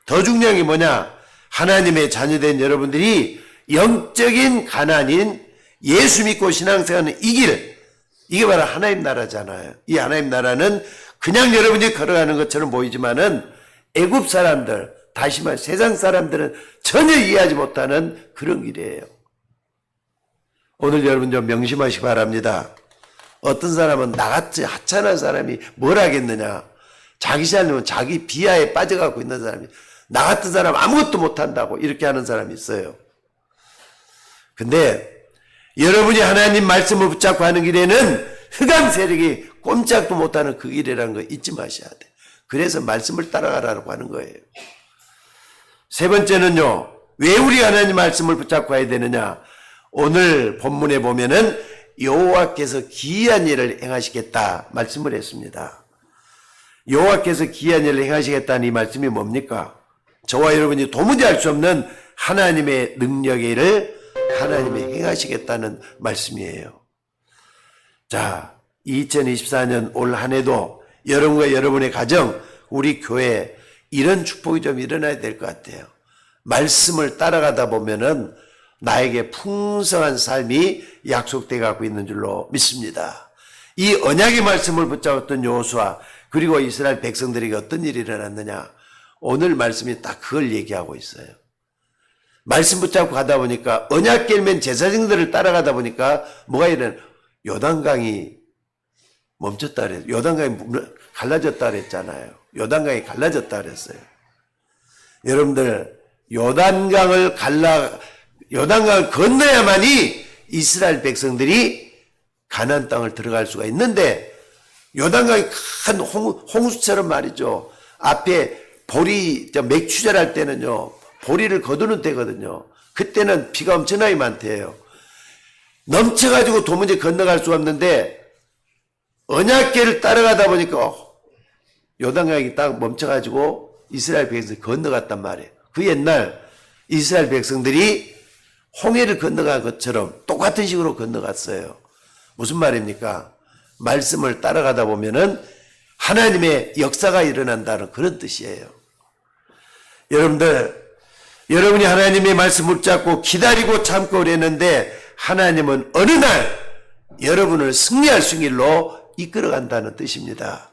더 중요한 게 뭐냐? 하나님의 자녀된 여러분들이 영적인 가난인 예수 믿고 신앙생활하는 이 길, 이게 바로 하나님 나라잖아요. 이 하나님 나라는 그냥 여러분이 걸어가는 것처럼 보이지만은 애굽 사람들, 다시 말해 세상 사람들은 전혀 이해하지 못하는 그런 길이에요. 오늘 여러분 좀 명심하시기 바랍니다. 어떤 사람은 나같이 하찮은 사람이 뭘 하겠느냐. 자기 자녀는 자기 비하에 빠져가고 있는 사람이 나 같은 사람 아무것도 못한다고 이렇게 하는 사람이 있어요. 근데 여러분이 하나님 말씀을 붙잡고 하는 길에는 흑암 세력이 꼼짝도 못하는 그 길이라는 거 잊지 마셔야 돼. 그래서 말씀을 따라가라고 하는 거예요. 세 번째는요. 왜 우리가 하나님 말씀을 붙잡고 해야 되느냐. 오늘 본문에 보면은 여호와께서 기이한 일을 행하시겠다 말씀을 했습니다. 여호와께서 기이한 일을 행하시겠다는 이 말씀이 뭡니까? 저와 여러분이 도무지 알 수 없는 하나님의 능력의 일을 하나님이 행하시겠다는 말씀이에요. 자, 2024년 올 한 해도 여러분과 여러분의 가정, 우리 교회에 이런 축복이 좀 일어나야 될 것 같아요. 말씀을 따라가다 보면은 나에게 풍성한 삶이 약속되어 갖고 있는 줄로 믿습니다. 이 언약의 말씀을 붙잡았던 여호수아 그리고 이스라엘 백성들에게 어떤 일이 일어났느냐. 오늘 말씀이 딱 그걸 얘기하고 있어요. 말씀 붙잡고 가다 보니까 언약 깰면 제사장들을 따라가다 보니까 뭐가 일어나? 요단강이 멈췄다 그랬어요. 요단강이 갈라졌다 그랬잖아요. 요단강이 갈라졌다 그랬어요. 여러분들 요단강을 건너야만이 이스라엘 백성들이 가나안 땅을 들어갈 수가 있는데 요단강이 큰 홍수처럼 말이죠. 앞에 보리 맥추절할 때는요. 보리를 거두는 때거든요. 그때는 비가 엄청나게 많대요. 넘쳐가지고 도무지 건너갈 수가 없는데 언약궤를 따라가다 보니까 요단강이 딱 멈춰가지고 이스라엘 백성들이 건너갔단 말이에요. 그 옛날 이스라엘 백성들이 홍해를 건너간 것처럼 똑같은 식으로 건너갔어요. 무슨 말입니까? 말씀을 따라가다 보면은 하나님의 역사가 일어난다는 그런 뜻이에요. 여러분이 하나님의 말씀을 붙잡고 기다리고 참고 그랬는데 하나님은 어느 날 여러분을 승리할 수 있는 길로 이끌어간다는 뜻입니다.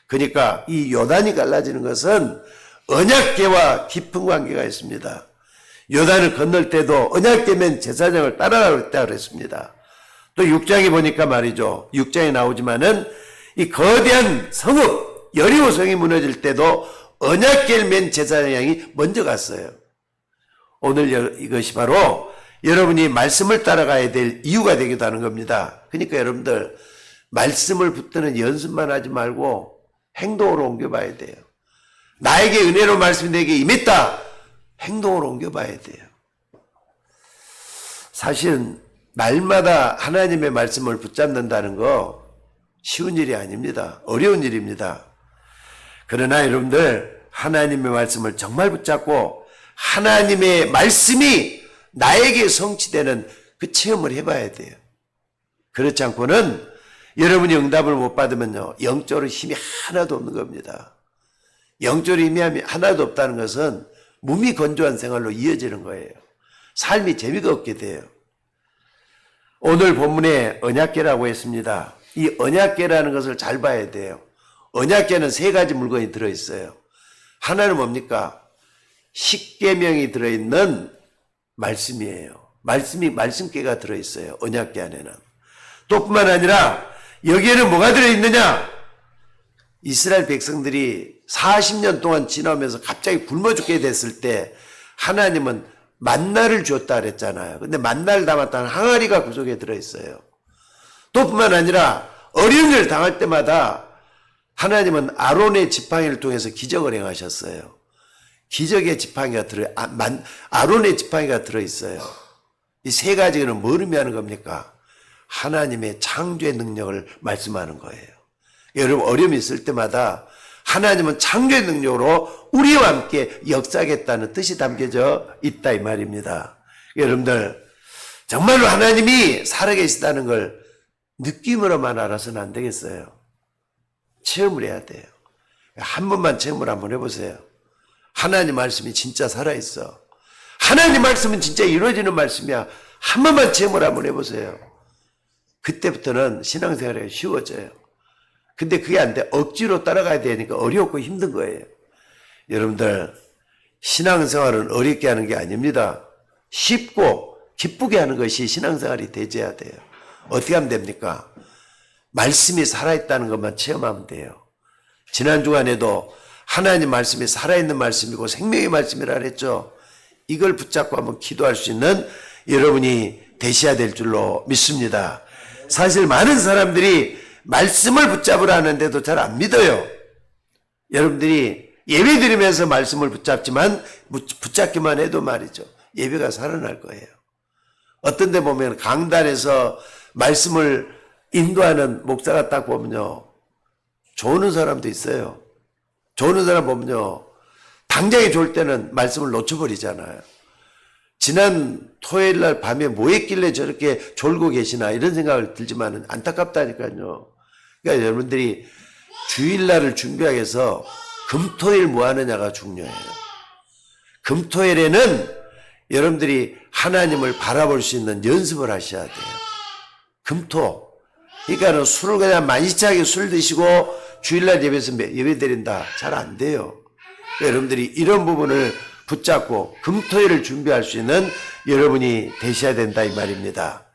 그러니까 이 요단이 갈라지는 것은 언약궤와 깊은 관계가 있습니다. 요단을 건널 때도 언약궤면 제사장을 따라가고 있다고 그랬습니다. 또 6장에 보니까 말이죠. 6장에 나오지만은 이 거대한 성읍 여리고 성이 무너질 때도 언약궤를 맨 제사장이 먼저 갔어요. 오늘 이것이 바로 여러분이 말씀을 따라가야 될 이유가 되기도 하는 겁니다. 그러니까 여러분들 말씀을 붙드는 연습만 하지 말고 행동으로 옮겨봐야 돼요. 나에게 은혜로 말씀이 내게 임했다. 행동으로 옮겨봐야 돼요. 사실은 날마다 하나님의 말씀을 붙잡는다는 거 쉬운 일이 아닙니다. 어려운 일입니다. 그러나 여러분들 하나님의 말씀을 정말 붙잡고 하나님의 말씀이 나에게 성취되는 그 체험을 해봐야 돼요. 그렇지 않고는 여러분이 응답을 못 받으면요 영적으로 힘이 하나도 없는 겁니다. 영적으로 힘이 하나도 없다는 것은 몸이 건조한 생활로 이어지는 거예요. 삶이 재미가 없게 돼요. 오늘 본문에 언약궤라고 했습니다. 이 언약궤라는 것을 잘 봐야 돼요. 언약궤는 세 가지 물건이 들어있어요. 하나는 뭡니까? 십계명이 들어있는 말씀이에요. 말씀궤가 들어있어요. 언약궤 안에는. 또 뿐만 아니라 여기에는 뭐가 들어있느냐? 이스라엘 백성들이 40년 동안 지나오면서 갑자기 굶어 죽게 됐을 때 하나님은 만나를 줬다 그랬잖아요. 근데 만나를 담았다는 항아리가 그 속에 들어있어요. 또 뿐만 아니라 어려운 일을 당할 때마다 하나님은 아론의 지팡이를 통해서 기적을 행하셨어요. 기적의 지팡이가 아론의 지팡이가 들어있어요. 이 세 가지는 뭘 의미하는 겁니까? 하나님의 창조의 능력을 말씀하는 거예요. 여러분 어려움이 있을 때마다 하나님은 창조의 능력으로 우리와 함께 역사하겠다는 뜻이 담겨져 있다 이 말입니다. 여러분들 정말로 하나님이 살아계시다는 걸 느낌으로만 알아서는 안 되겠어요. 체험을 해야 돼요. 한 번만 체험을 한번 해보세요. 하나님 말씀이 진짜 살아있어. 하나님 말씀은 진짜 이루어지는 말씀이야. 한 번만 체험을 한번 해보세요. 그때부터는 신앙생활이 쉬워져요. 근데 그게 안 돼. 억지로 따라가야 되니까 어렵고 힘든 거예요. 여러분들, 신앙생활은 어렵게 하는 게 아닙니다. 쉽고 기쁘게 하는 것이 신앙생활이 되져야 돼요. 어떻게 하면 됩니까? 말씀이 살아있다는 것만 체험하면 돼요. 지난 주간에도 하나님 말씀이 살아있는 말씀이고 생명의 말씀이라 그랬죠. 이걸 붙잡고 한번 기도할 수 있는 여러분이 되셔야 될 줄로 믿습니다. 사실 많은 사람들이 말씀을 붙잡으라 하는데도 잘 안 믿어요. 여러분들이 예배 드리면서 말씀을 붙잡기만 해도 말이죠. 예배가 살아날 거예요. 어떤 데 보면 강단에서 말씀을 인도하는 목사가 딱 보면요. 조는 사람도 있어요. 조는 사람 보면요. 당장에 졸 때는 말씀을 놓쳐버리잖아요. 지난 토요일 날 밤에 뭐 했길래 저렇게 졸고 계시나 이런 생각을 들지만 안타깝다니까요. 그러니까 여러분들이 주일날을 준비하기 위해서 금토일 뭐 하느냐가 중요해요. 금토일에는 여러분들이 하나님을 바라볼 수 있는 연습을 하셔야 돼요. 금토. 그러니까 술을 그냥 만시차게 술 드시고 주일날 예배에서 예배 드린다. 잘 안 돼요. 여러분들이 이런 부분을 붙잡고 금토일을 준비할 수 있는 여러분이 되셔야 된다 이 말입니다.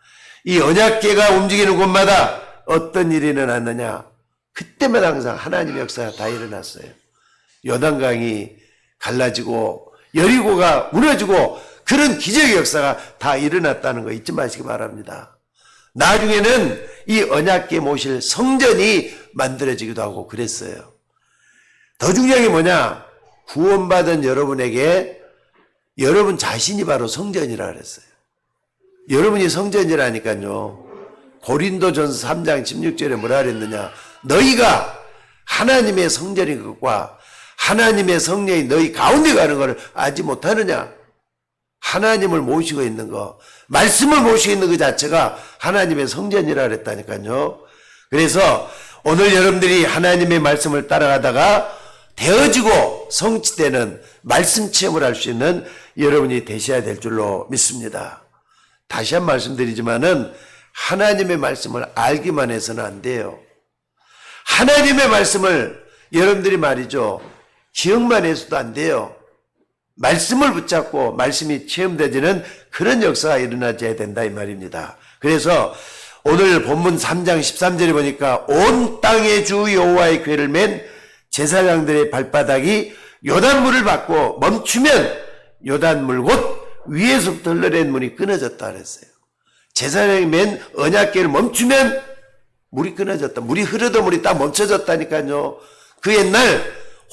이 언약궤가 움직이는 곳마다 어떤 일이 일어났느냐? 그때마다 항상 하나님의 역사가 다 일어났어요. 요단강이 갈라지고 여리고가 무너지고 그런 기적의 역사가 다 일어났다는 거 잊지 마시기 바랍니다. 나중에는 이 언약궤 모실 성전이 만들어지기도 하고 그랬어요. 더 중요한 게 뭐냐? 구원받은 여러분에게 여러분 자신이 바로 성전이라 그랬어요. 여러분이 성전이라니까요. 고린도전서 3장 16절에 뭐라 그랬느냐? 너희가 하나님의 성전인 것과 하나님의 성령이 너희 가운데 가는 것을 알지 못하느냐? 하나님을 모시고 있는 거, 말씀을 모시고 있는 것 자체가 하나님의 성전이라 그랬다니까요. 그래서 오늘 여러분들이 하나님의 말씀을 따라가다가 되어지고 성취되는 말씀 체험을 할 수 있는 여러분이 되셔야 될 줄로 믿습니다. 다시 한 말씀드리지만은 하나님의 말씀을 알기만 해서는 안 돼요. 하나님의 말씀을 여러분들이 말이죠. 기억만 해서도 안 돼요. 말씀을 붙잡고 말씀이 체험되지는 그런 역사가 일어나줘야 된다 이 말입니다. 그래서 오늘 본문 3장 13절에 보니까 온 땅의 주 여호와의 궤를 맨 제사장들의 발바닥이 요단물을 받고 멈추면 요단물 곧 위에서부터 흘러낸 물이 끊어졌다 그랬어요. 제사장이 맨 언약궤를 멈추면 물이 끊어졌다. 물이 흐르던 물이 딱 멈춰졌다니까요. 그 옛날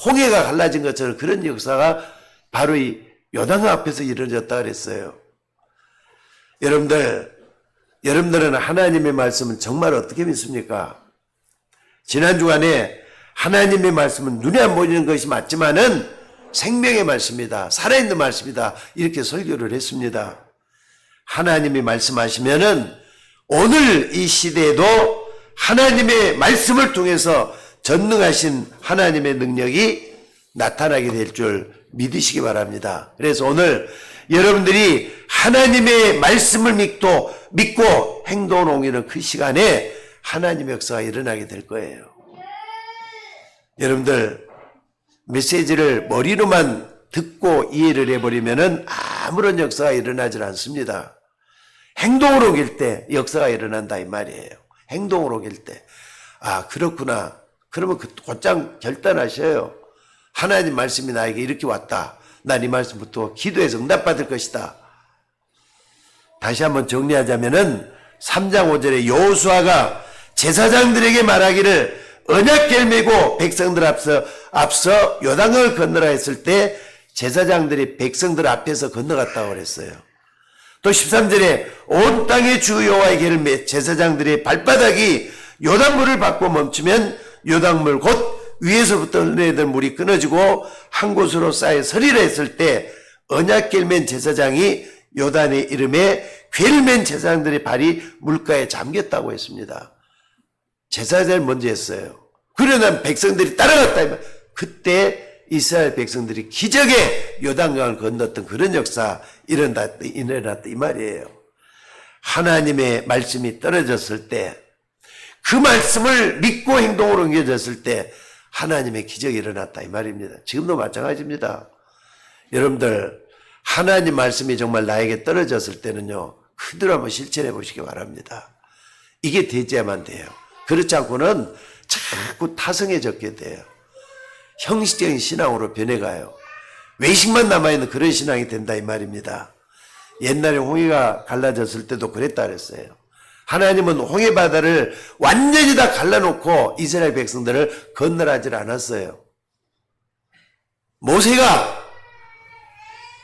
홍해가 갈라진 것처럼 그런 역사가 바로 이 요단 앞에서 이루어졌다 그랬어요. 여러분들은 하나님의 말씀을 정말 어떻게 믿습니까? 지난 주간에 하나님의 말씀은 눈에 안 보이는 것이 맞지만은 생명의 말씀이다. 살아있는 말씀이다. 이렇게 설교를 했습니다. 하나님이 말씀하시면은 오늘 이 시대에도 하나님의 말씀을 통해서 전능하신 하나님의 능력이 나타나게 될 줄 믿으시기 바랍니다. 그래서 오늘 여러분들이 하나님의 말씀을 믿고 행동을 옮기는 그 시간에 하나님의 역사가 일어나게 될 거예요. 여러분들 메시지를 머리로만 듣고 이해를 해버리면은 아무런 역사가 일어나질 않습니다. 행동으로 옮길 때 역사가 일어난다 이 말이에요. 행동으로 옮길 때. 아 그렇구나. 그러면 곧장 결단하셔요. 하나님 말씀이 나에게 이렇게 왔다. 난 이 말씀부터 기도해서 응답받을 것이다. 다시 한번 정리하자면은 3장 5절에 여호수아가 제사장들에게 말하기를 언약궤를 메고 백성들 앞서 요단강을 건너라 했을 때 제사장들이 백성들 앞에서 건너갔다고 그랬어요. 또 13절에 온 땅의 주 여호와의 궤를 매 제사장들의 발바닥이 요단물을 받고 멈추면 요단물 곧 위에서부터 흘러내던 물이 끊어지고 한 곳으로 쌓여 서리라 했을 때 언약궤를 맨 제사장이 요단의 이름에 궤를 맨 제사장들의 발이 물가에 잠겼다고 했습니다. 제사장을 먼저 했어요. 그러나 백성들이 따라갔다. 그때 이스라엘 백성들이 기적의 요단강을 건넜던 그런 역사 일어났다 이 말이에요. 하나님의 말씀이 떨어졌을 때, 그 말씀을 믿고 행동으로 옮겨졌을 때 하나님의 기적이 일어났다 이 말입니다. 지금도 마찬가지입니다. 여러분들 하나님 말씀이 정말 나에게 떨어졌을 때는요, 그대로 한번 실천해 보시기 바랍니다. 이게 되져야만 돼요. 그렇지 않고는 자꾸 타성해졌게 돼요. 형식적인 신앙으로 변해가요. 외식만 남아있는 그런 신앙이 된다 이 말입니다. 옛날에 홍해가 갈라졌을 때도 그랬다 그랬어요. 하나님은 홍해 바다를 완전히 다 갈라놓고 이스라엘 백성들을 건너라질 않았어요. 모세가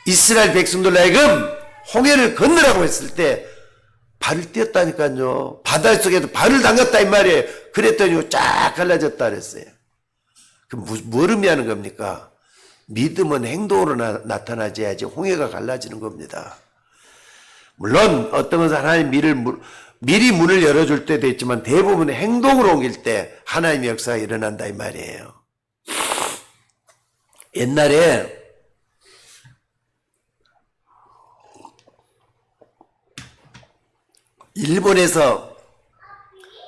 이스라엘 백성들 하여금 홍해를 건너라고 했을 때 발을 띄었다니까요. 바닷속에도 발을 담갔다 이 말이에요. 그랬더니 쫙 갈라졌다 그랬어요. 그럼 뭘 의미하는 겁니까? 믿음은 행동으로 나타나져야지 홍해가 갈라지는 겁니다. 물론 어떤 것은 하나님 미리 문을 열어줄 때도 있지만 대부분 행동으로 옮길 때 하나님의 역사가 일어난다 이 말이에요. 옛날에 일본에서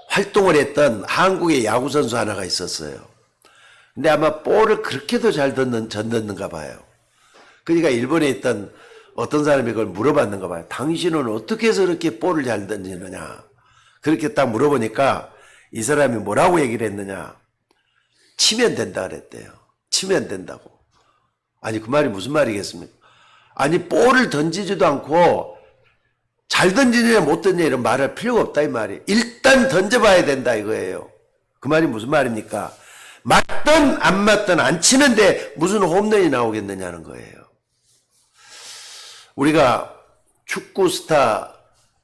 활동을 했던 한국의 야구선수 하나가 있었어요. 근데 아마 볼을 그렇게도 잘 던졌는가 봐요. 그러니까 일본에 있던 어떤 사람이 그걸 물어봤는가 봐요. 당신은 어떻게 해서 그렇게 볼을 잘 던지느냐. 그렇게 딱 물어보니까 이 사람이 뭐라고 얘기를 했느냐. 치면 된다 그랬대요. 치면 된다고. 아니 그 말이 무슨 말이겠습니까? 아니 볼을 던지지도 않고 잘 던지느냐 못 던지냐 이런 말할 필요가 없다 이 말이. 일단 던져봐야 된다 이거예요. 그 말이 무슨 말입니까? 맞든 안 맞든 안 치는데 무슨 홈런이 나오겠느냐는 거예요. 우리가 축구 스타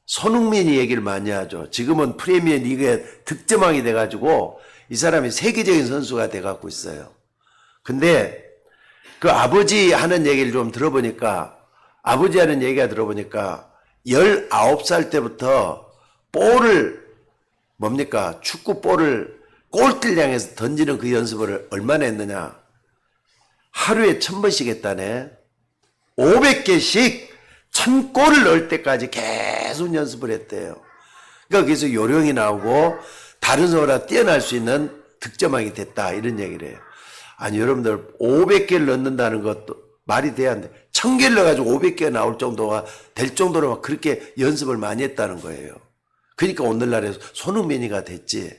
손흥민이 얘기를 많이 하죠. 지금은 프리미어 리그에 득점왕이 돼가지고 이 사람이 세계적인 선수가 돼갖고 있어요. 근데 그 아버지 하는 얘기를 좀 들어보니까, 아버지 하는 얘기가 들어보니까 19살 때부터 볼을 뭡니까? 축구 볼을 골대를 향해서 던지는 그 연습을 얼마나 했느냐? 하루에 1000번씩 했다네. 500개씩 1000골을 넣을 때까지 계속 연습을 했대요. 그러니까 거기서 요령이 나오고 다른 선수보다 뛰어날 수 있는 득점왕이 됐다 이런 얘기를 해요. 아니 여러분들 500개를 넣는다는 것도 말이 돼야 안 돼. 1000개를 넣어가지고 500개가 나올 정도가 될 정도로 막 그렇게 연습을 많이 했다는 거예요. 그러니까 오늘날에 손흥민이가 됐지.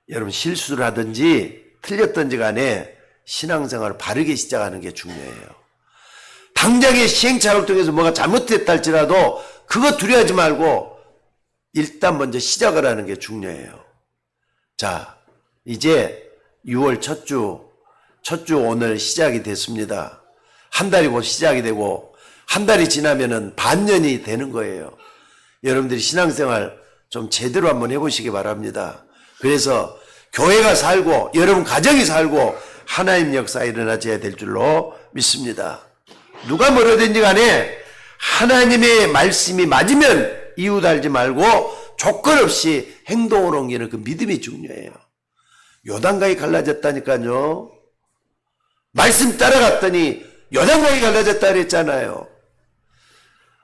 여러분 실수를 하든지 틀렸든지 간에 신앙생활을 바르게 시작하는 게 중요해요. 당장의 시행착오를 통해서 뭐가 잘못됐다 할지라도 그거 두려워하지 말고 일단 먼저 시작을 하는 게 중요해요. 자, 이제 6월 첫 주 오늘 시작이 됐습니다. 한 달이 곧 시작이 되고 한 달이 지나면은 반년이 되는 거예요. 여러분들이 신앙생활 좀 제대로 한번 해보시기 바랍니다. 그래서 교회가 살고 여러분 가정이 살고 하나님 역사가 일어나져야 될 줄로 믿습니다. 누가 뭐라든지 간에 하나님의 말씀이 맞으면 이유 달지 말고 조건 없이 행동으로 옮기는 그 믿음이 중요해요. 요단강이 갈라졌다니까요. 말씀 따라갔더니 요단강이 갈라졌다 그랬잖아요.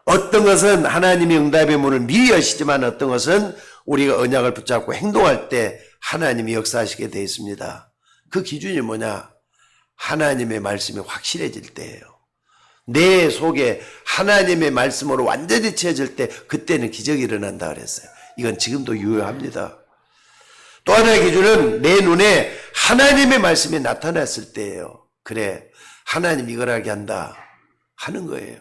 어떤 것은 하나님의 응답의 문을 미리 여시지만 어떤 것은 우리가 언약을 붙잡고 행동할 때 하나님이 역사하시게 되어 있습니다. 그 기준이 뭐냐? 하나님의 말씀이 확실해질 때예요. 내 속에 하나님의 말씀으로 완전히 채워질 때 그때는 기적이 일어난다 그랬어요. 이건 지금도 유효합니다. 또 하나의 기준은 내 눈에 하나님의 말씀이 나타났을 때예요. 그래, 하나님 이걸 하게 한다 하는 거예요.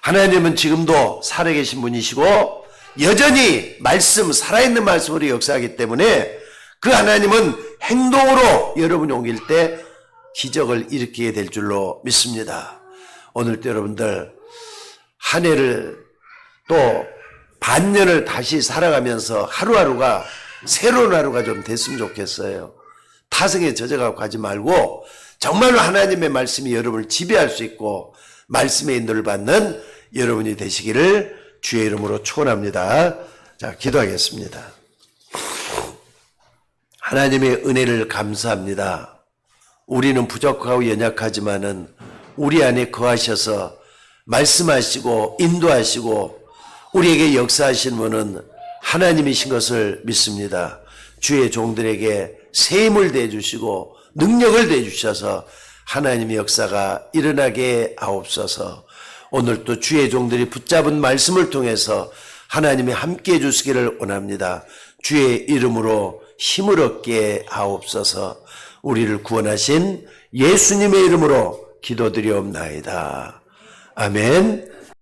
하나님은 지금도 살아계신 분이시고 여전히 말씀, 살아있는 말씀으로 역사하기 때문에 그 하나님은 행동으로 여러분이 옮길 때 기적을 일으키게 될 줄로 믿습니다. 오늘도 여러분들 한 해를 또 반년을 다시 살아가면서 하루하루가 새로운 하루가 좀 됐으면 좋겠어요. 타성에 젖어가고 가지 말고 정말로 하나님의 말씀이 여러분을 지배할 수 있고 말씀의 인도를 받는 여러분이 되시기를 주의 이름으로 축원합니다. 자, 기도하겠습니다. 하나님의 은혜를 감사합니다. 우리는 부족하고 연약하지만은 우리 안에 거하셔서 말씀하시고 인도하시고 우리에게 역사하신 분은 하나님이신 것을 믿습니다. 주의 종들에게 새 힘을 대주시고 능력을 대주셔서 하나님의 역사가 일어나게 하옵소서. 오늘 또 주의 종들이 붙잡은 말씀을 통해서 하나님이 함께 해주시기를 원합니다. 주의 이름으로 힘을 얻게 하옵소서. 우리를 구원하신 예수님의 이름으로 기도드리옵나이다. 아멘.